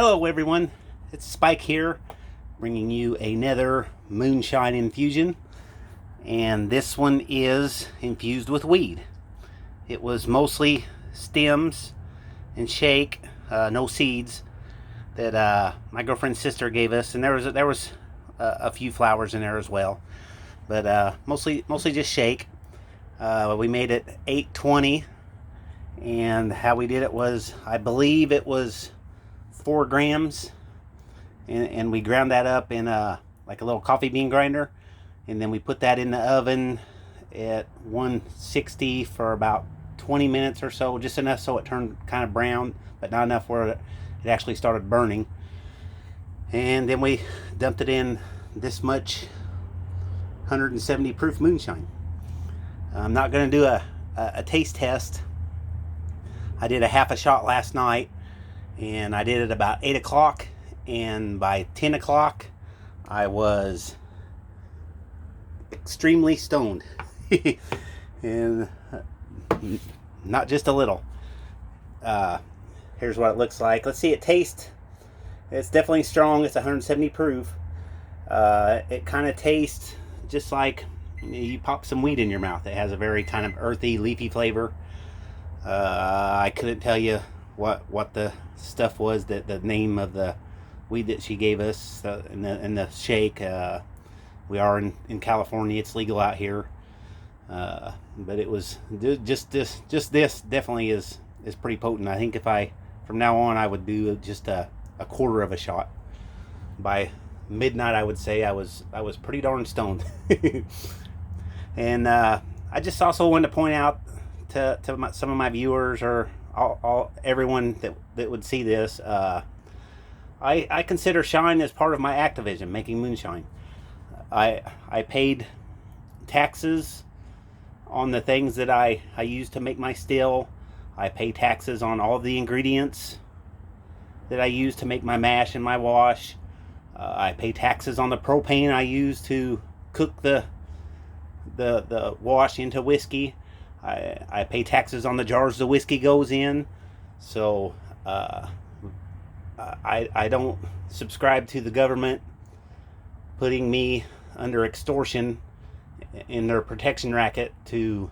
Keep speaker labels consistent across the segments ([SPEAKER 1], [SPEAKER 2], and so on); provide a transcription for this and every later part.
[SPEAKER 1] Hello everyone, it's Spike here, bringing you another moonshine infusion, and this one is infused with weed. It was mostly stems and shake, no seeds, that my girlfriend's sister gave us, and there was a few flowers in there as well, but mostly just shake. We made it 820, and how we did it was, I believe it was 4 grams, and we ground that up in like a little coffee bean grinder, and then we put that in the oven at 160 for about 20 minutes or so, just enough so it turned kind of brown, but not enough where it actually started burning. And then we dumped it in this much 170 proof moonshine. I'm not going to do a taste test. I did a half a shot last night, and I did it about 8 o'clock, and by 10 o'clock I was extremely stoned. And not just a little. Here's what it looks like. Let's see, it tastes, it's definitely strong. It's 170 proof. It kind of tastes just like you pop some weed in your mouth. It has a very kind of earthy, leafy flavor. I couldn't tell you what the stuff was, that the name of the weed that she gave us, and the shake. We are in California. It's legal out here, but it was just this definitely is pretty potent. I think if from now on I would do just a quarter of a shot. By midnight I would say I was pretty darn stoned. And I just also wanted to point out to some of my viewers, or everyone that would see this, I consider shine as part of my activism, making moonshine. I paid taxes on the things that I use to make my still. I pay taxes on all the ingredients that I use to make my mash and my wash. I pay taxes on the propane I use to cook the wash into whiskey. I pay taxes on the jars the whiskey goes in. So I don't subscribe to the government putting me under extortion in their protection racket to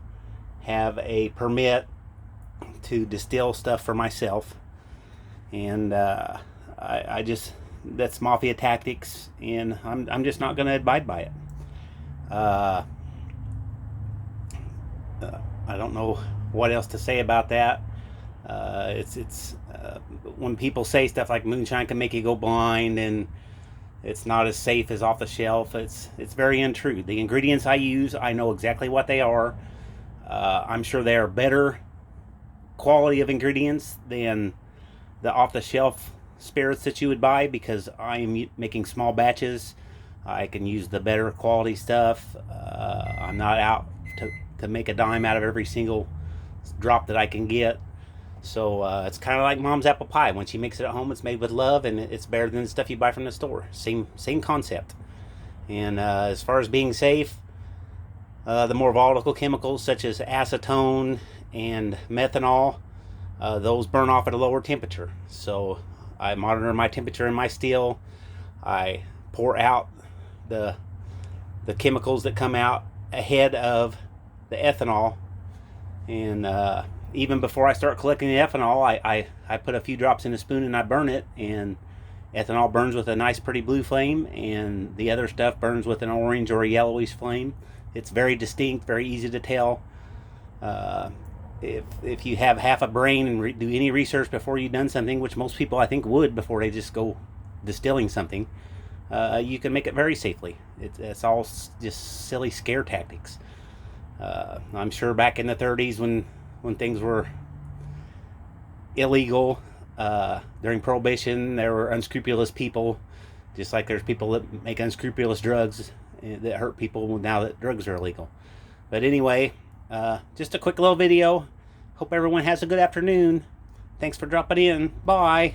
[SPEAKER 1] have a permit to distill stuff for myself. And I just, that's mafia tactics, and I'm just not going to abide by it. I don't know what else to say about that. It's when people say stuff like moonshine can make you go blind and it's not as safe as off the shelf, it's very untrue. The ingredients I use, I know exactly what they are. I'm sure they are better quality of ingredients than the off the shelf spirits that you would buy, because I am making small batches. I can use the better quality stuff. I'm not out to make a dime out of every single drop that I can get. So it's kind of like mom's apple pie. When she makes it at home, it's made with love, and it's better than the stuff you buy from the store. Same concept. And as far as being safe, the more volatile chemicals such as acetone and methanol, those burn off at a lower temperature. So I monitor my temperature in my still. I pour out the chemicals that come out ahead of the ethanol, and even before I start collecting the ethanol, I put a few drops in a spoon and I burn it, and ethanol burns with a nice pretty blue flame, and the other stuff burns with an orange or a yellowish flame. It's very distinct, very easy to tell. If you have half a brain and do any research before you've done something, which most people I think would before they just go distilling something, you can make it very safely. It's all just silly scare tactics. I'm sure back in the 30s when things were illegal, during Prohibition, there were unscrupulous people, just like there's people that make unscrupulous drugs that hurt people now that drugs are illegal. But anyway, just a quick little video. Hope everyone has a good afternoon. Thanks for dropping in. Bye.